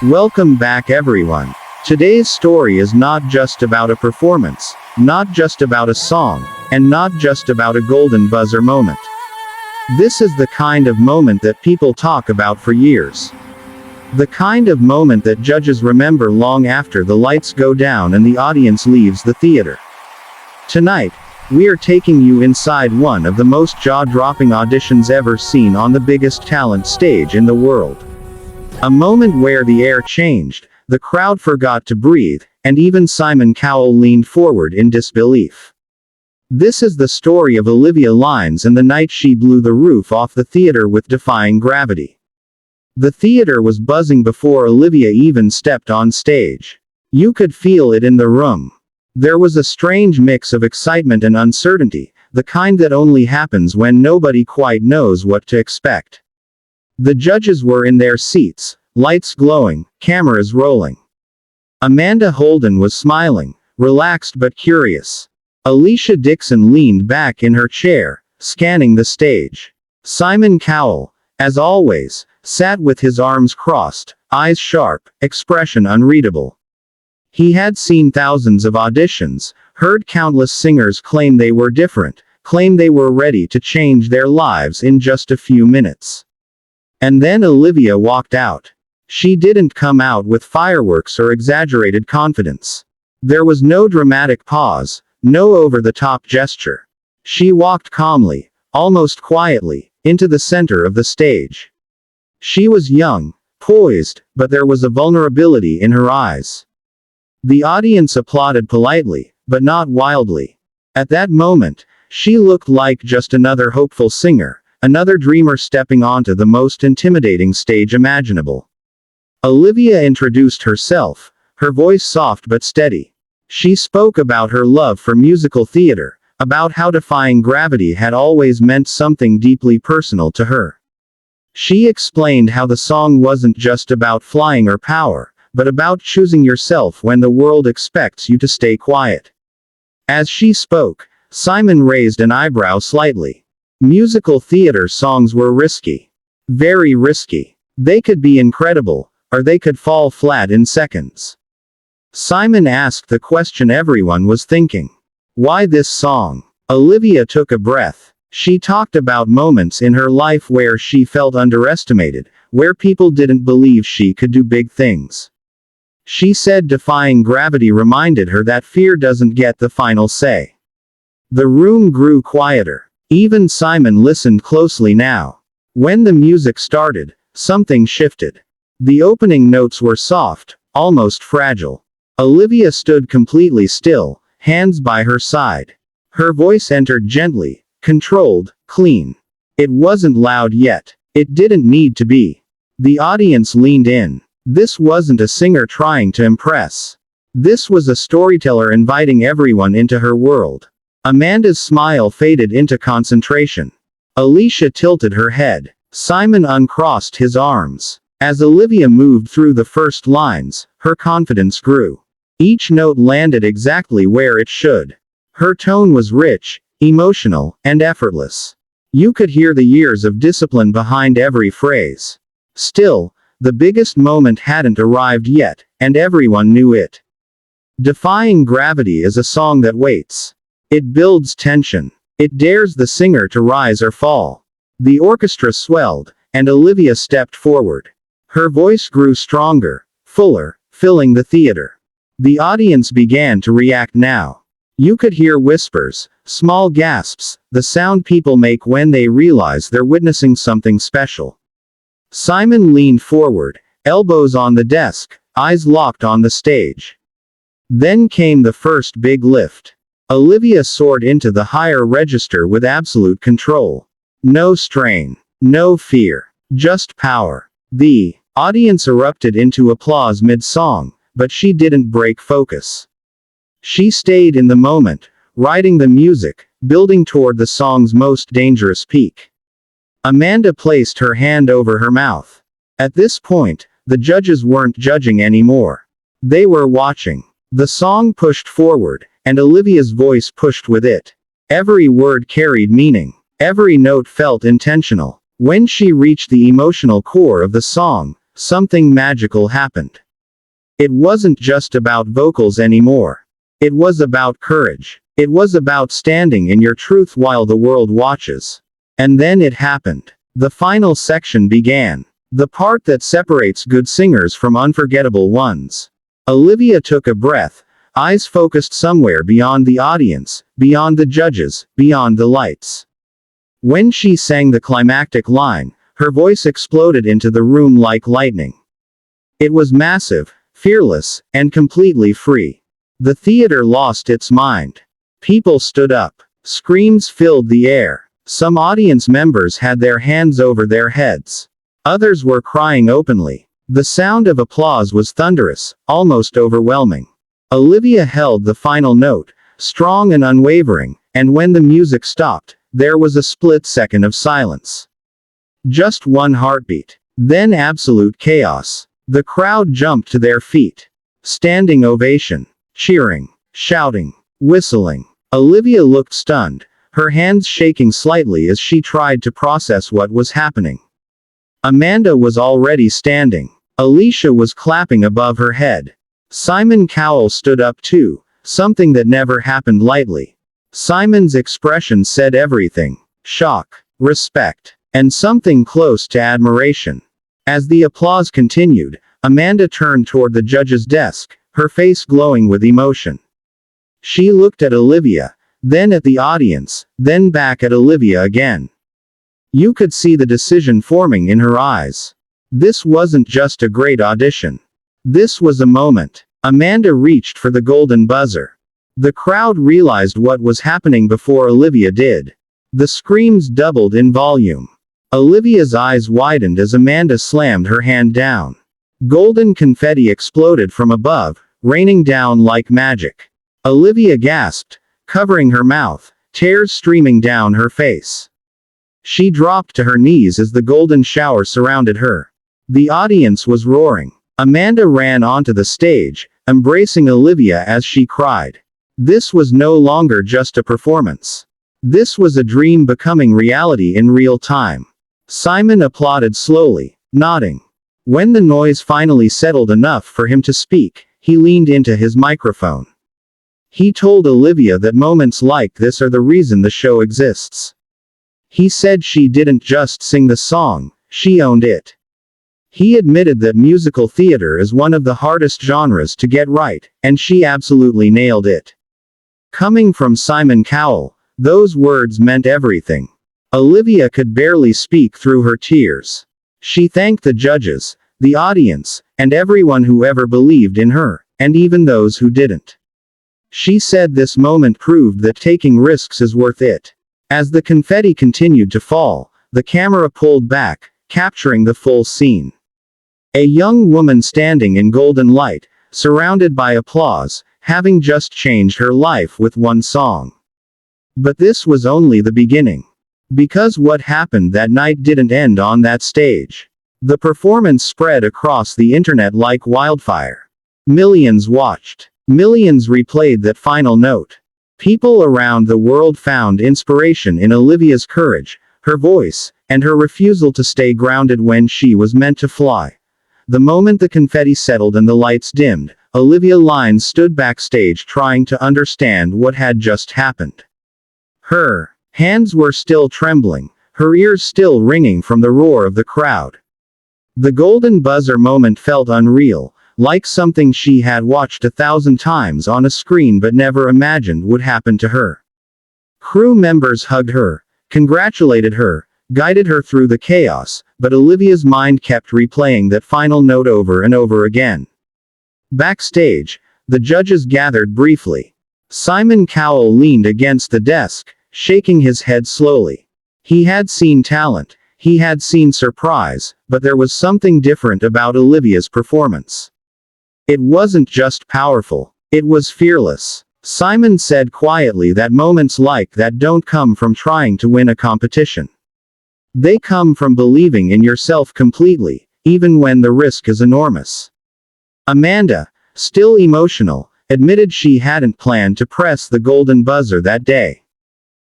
Welcome back everyone. Today's story is not just about a performance, not just about a song, and not just about a golden buzzer moment. This is the kind of moment that people talk about for years. The kind of moment that judges remember long after the lights go down and the audience leaves the theater. Tonight, we are taking you inside one of the most jaw-dropping auditions ever seen on the biggest talent stage in the world. A moment where the air changed, the crowd forgot to breathe, and even Simon Cowell leaned forward in disbelief. This is the story of Olivia Lynes and the night she blew the roof off the theater with Defying Gravity. The theater was buzzing before Olivia even stepped on stage. You could feel it in the room. There was a strange mix of excitement and uncertainty, the kind that only happens when nobody quite knows what to expect. The judges were in their seats, lights glowing, cameras rolling. Amanda Holden was smiling, relaxed but curious. Alicia Dixon leaned back in her chair, scanning the stage. Simon Cowell, as always, sat with his arms crossed, eyes sharp, expression unreadable. He had seen thousands of auditions, heard countless singers claim they were different, claim they were ready to change their lives in just a few minutes. And then Olivia walked out. She didn't come out with fireworks or exaggerated confidence. There was no dramatic pause, no over-the-top gesture. She walked calmly, almost quietly, into the center of the stage. She was young, poised, but there was a vulnerability in her eyes. The audience applauded politely, but not wildly. At that moment, she looked like just another hopeful singer, another dreamer stepping onto the most intimidating stage imaginable. Olivia introduced herself, her voice soft but steady. She spoke about her love for musical theater, about how Defying Gravity had always meant something deeply personal to her. She explained how the song wasn't just about flying or power, but about choosing yourself when the world expects you to stay quiet. As she spoke, Simon raised an eyebrow slightly. Musical theater songs were risky. Very risky. They could be incredible, or they could fall flat in seconds. Simon asked the question everyone was thinking. Why this song? Olivia took a breath. She talked about moments in her life where she felt underestimated, where people didn't believe she could do big things. She said Defying Gravity reminded her that fear doesn't get the final say. The room grew quieter. Even Simon listened closely now. When the music started, something shifted. The opening notes were soft, almost fragile. Olivia stood completely still, hands by her side. Her voice entered gently, controlled, clean. It wasn't loud yet. It didn't need to be. The audience leaned in. This wasn't a singer trying to impress. This was a storyteller inviting everyone into her world. Amanda's smile faded into concentration. Alicia tilted her head. Simon uncrossed his arms. As Olivia moved through the first lines, her confidence grew. Each note landed exactly where it should. Her tone was rich, emotional, and effortless. You could hear the years of discipline behind every phrase. Still, the biggest moment hadn't arrived yet, and everyone knew it. Defying Gravity is a song that waits. It builds tension. It dares the singer to rise or fall. The orchestra swelled, and Olivia stepped forward. Her voice grew stronger, fuller, filling the theater. The audience began to react now. You could hear whispers, small gasps, the sound people make when they realize they're witnessing something special. Simon leaned forward, elbows on the desk, eyes locked on the stage. Then came the first big lift. Olivia soared into the higher register with absolute control. No strain. No fear. Just power. The audience erupted into applause mid-song, but she didn't break focus. She stayed in the moment, riding the music, building toward the song's most dangerous peak. Amanda placed her hand over her mouth. At this point, the judges weren't judging anymore. They were watching. The song pushed forward, and Olivia's voice pushed with it. Every word carried meaning. Every note felt intentional. When she reached the emotional core of the song, something magical happened. It wasn't just about vocals anymore. It was about courage. It was about standing in your truth while the world watches. And then it happened. The final section began. The part that separates good singers from unforgettable ones. Olivia took a breath, eyes focused somewhere beyond the audience, beyond the judges, beyond the lights. When she sang the climactic line, her voice exploded into the room like lightning. It was massive, fearless, and completely free. The theater lost its mind. People stood up. Screams filled the air. Some audience members had their hands over their heads. Others were crying openly. The sound of applause was thunderous, almost overwhelming. Olivia held the final note, strong and unwavering, and when the music stopped, there was a split second of silence. Just one heartbeat. Then absolute chaos. The crowd jumped to their feet. Standing ovation. Cheering. Shouting. Whistling. Olivia looked stunned, her hands shaking slightly as she tried to process what was happening. Amanda was already standing. Alicia was clapping above her head. Simon Cowell stood up too, something that never happened lightly. Simon's expression said everything. Shock, respect, and something close to admiration. As the applause continued, Amanda turned toward the judge's desk, her face glowing with emotion. She looked at Olivia, then at the audience, then back at Olivia again. You could see the decision forming in her eyes. This wasn't just a great audition. This was a moment. Amanda reached for the golden buzzer. The crowd realized what was happening before Olivia did. The screams doubled in volume. Olivia's eyes widened as Amanda slammed her hand down. Golden confetti exploded from above, raining down like magic. Olivia gasped, covering her mouth, tears streaming down her face. She dropped to her knees as the golden shower surrounded her. The audience was roaring. Amanda ran onto the stage, embracing Olivia as she cried. This was no longer just a performance. This was a dream becoming reality in real time. Simon applauded slowly, nodding. When the noise finally settled enough for him to speak, he leaned into his microphone. He told Olivia that moments like this are the reason the show exists. He said she didn't just sing the song, she owned it. He admitted that musical theater is one of the hardest genres to get right, and she absolutely nailed it. Coming from Simon Cowell, those words meant everything. Olivia could barely speak through her tears. She thanked the judges, the audience, and everyone who ever believed in her, and even those who didn't. She said this moment proved that taking risks is worth it. As the confetti continued to fall, the camera pulled back, capturing the full scene. A young woman standing in golden light, surrounded by applause, having just changed her life with one song. But this was only the beginning. Because what happened that night didn't end on that stage. The performance spread across the internet like wildfire. Millions watched. Millions replayed that final note. People around the world found inspiration in Olivia's courage, her voice, and her refusal to stay grounded when she was meant to fly. The moment the confetti settled and the lights dimmed, Olivia Lynes stood backstage trying to understand what had just happened. Her hands were still trembling, her ears still ringing from the roar of the crowd. The golden buzzer moment felt unreal, like something she had watched 1,000 times on a screen but never imagined would happen to her. Crew members hugged her, congratulated her, guided her through the chaos, but Olivia's mind kept replaying that final note over and over again. Backstage, the judges gathered briefly. Simon Cowell leaned against the desk, shaking his head slowly. He had seen talent, he had seen surprise, but there was something different about Olivia's performance. It wasn't just powerful, it was fearless. Simon said quietly that moments like that don't come from trying to win a competition. They come from believing in yourself completely, even when the risk is enormous. Amanda, still emotional, admitted she hadn't planned to press the golden buzzer that day.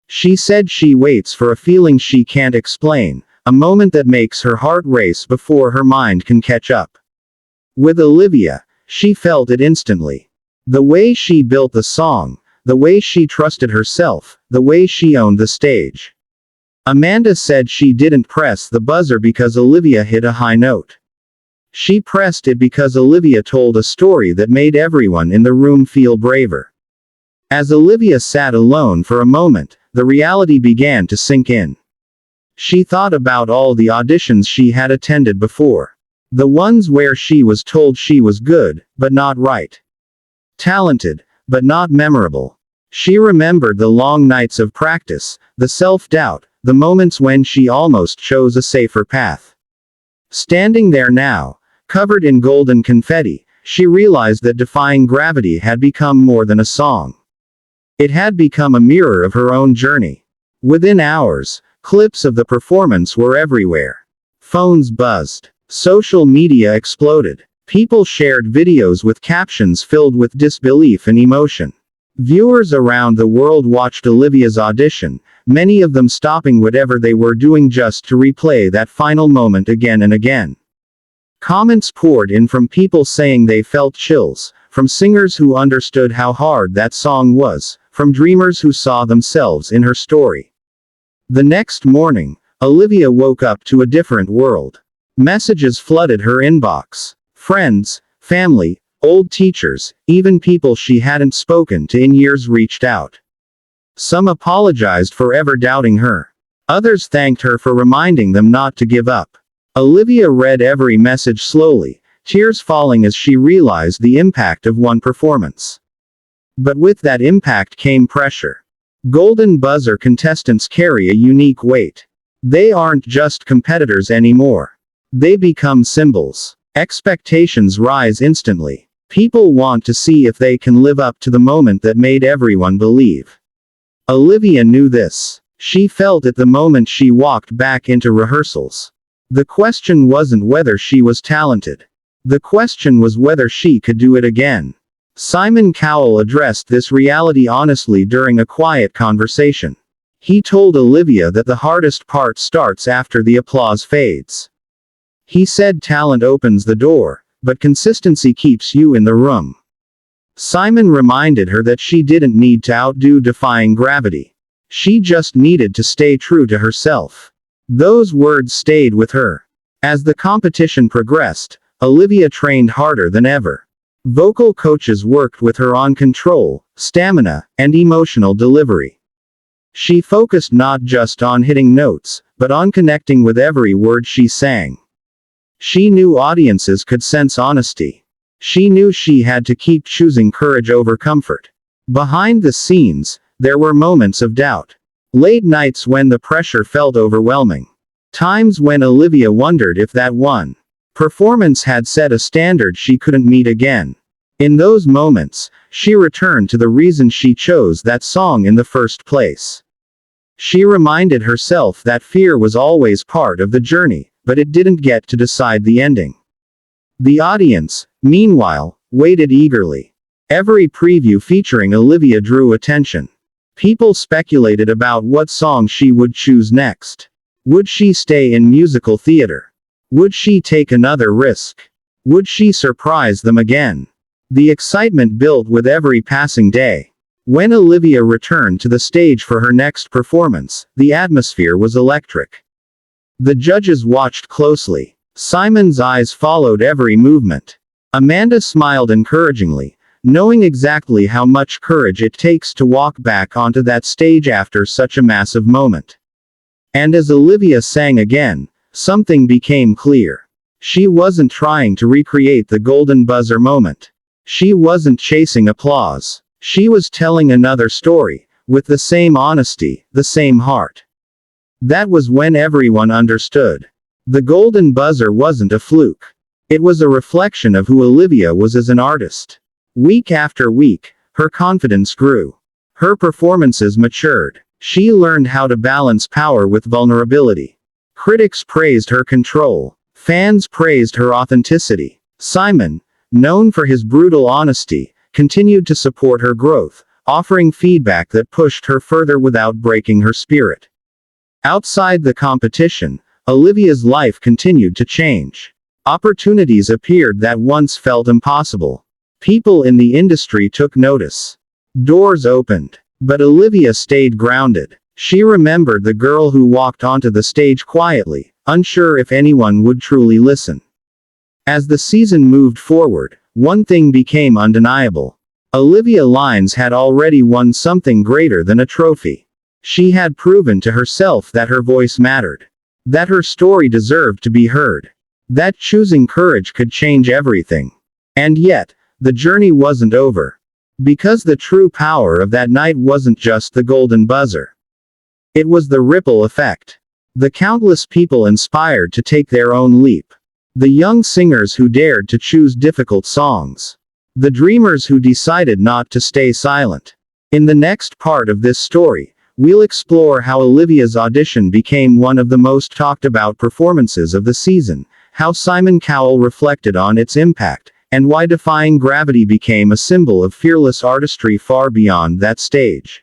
She said she waits for a feeling she can't explain, a moment that makes her heart race before her mind can catch up. With Olivia, she felt it instantly. The way she built the song, the way she trusted herself, the way she owned the stage. Amanda said she didn't press the buzzer because Olivia hit a high note. She pressed it because Olivia told a story that made everyone in the room feel braver. As Olivia sat alone for a moment, the reality began to sink in. She thought about all the auditions she had attended before. The ones where she was told she was good, but not right. Talented, but not memorable. She remembered the long nights of practice, the self-doubt, the moments when she almost chose a safer path. Standing there now, covered in golden confetti, she realized that Defying Gravity had become more than a song. It had become a mirror of her own journey. Within hours, clips of the performance were everywhere. Phones buzzed. Social media exploded. People shared videos with captions filled with disbelief and emotion. Viewers around the world watched Olivia's audition, many of them stopping whatever they were doing just to replay that final moment again and again. Comments poured in from people saying they felt chills, from singers who understood how hard that song was, from dreamers who saw themselves in her story. The next morning, Olivia woke up to a different world. Messages flooded her inbox. Friends, family, old teachers, even people she hadn't spoken to in years reached out. Some apologized for ever doubting her. Others thanked her for reminding them not to give up. Olivia read every message slowly, tears falling as she realized the impact of one performance. But with that impact came pressure. Golden Buzzer contestants carry a unique weight. They aren't just competitors anymore. They become symbols. Expectations rise instantly. People want to see if they can live up to the moment that made everyone believe. Olivia knew this. She felt it the moment she walked back into rehearsals. The question wasn't whether she was talented. The question was whether she could do it again. Simon Cowell addressed this reality honestly during a quiet conversation. He told Olivia that the hardest part starts after the applause fades. He said talent opens the door, but consistency keeps you in the room. Simon reminded her that she didn't need to outdo Defying Gravity. She just needed to stay true to herself. Those words stayed with her. As the competition progressed, Olivia trained harder than ever. Vocal coaches worked with her on control, stamina, and emotional delivery. She focused not just on hitting notes, but on connecting with every word she sang. She knew audiences could sense honesty. She knew she had to keep choosing courage over comfort. Behind the scenes, there were moments of doubt. Late nights when the pressure felt overwhelming. Times when Olivia wondered if that one performance had set a standard she couldn't meet again. In those moments, she returned to the reason she chose that song in the first place. She reminded herself that fear was always part of the journey, but it didn't get to decide the ending. The audience, meanwhile, waited eagerly. Every preview featuring Olivia drew attention. People speculated about what song she would choose next. Would she stay in musical theater? Would she take another risk? Would she surprise them again? The excitement built with every passing day. When Olivia returned to the stage for her next performance, the atmosphere was electric. The judges watched closely. Simon's eyes followed every movement. Amanda smiled encouragingly, knowing exactly how much courage it takes to walk back onto that stage after such a massive moment. And as Olivia sang again, something became clear. She wasn't trying to recreate the Golden Buzzer moment. She wasn't chasing applause. She was telling another story, with the same honesty, the same heart. That was when everyone understood. The Golden Buzzer wasn't a fluke. It was a reflection of who Olivia was as an artist. Week after week, her confidence grew. Her performances matured. She learned how to balance power with vulnerability. Critics praised her control. Fans praised her authenticity. Simon, known for his brutal honesty, continued to support her growth, offering feedback that pushed her further without breaking her spirit. Outside the competition, Olivia's life continued to change. Opportunities appeared that once felt impossible. People in the industry took notice. Doors opened. But Olivia stayed grounded. She remembered the girl who walked onto the stage quietly, unsure if anyone would truly listen. As the season moved forward, one thing became undeniable. Olivia Lynes had already won something greater than a trophy. She had proven to herself that her voice mattered. That her story deserved to be heard. That choosing courage could change everything. And yet, the journey wasn't over. Because the true power of that night wasn't just the golden buzzer. It was the ripple effect. The countless people inspired to take their own leap. The young singers who dared to choose difficult songs. The dreamers who decided not to stay silent. In the next part of this story, we'll explore how Olivia's audition became one of the most talked about performances of the season, how Simon Cowell reflected on its impact, and why Defying Gravity became a symbol of fearless artistry far beyond that stage.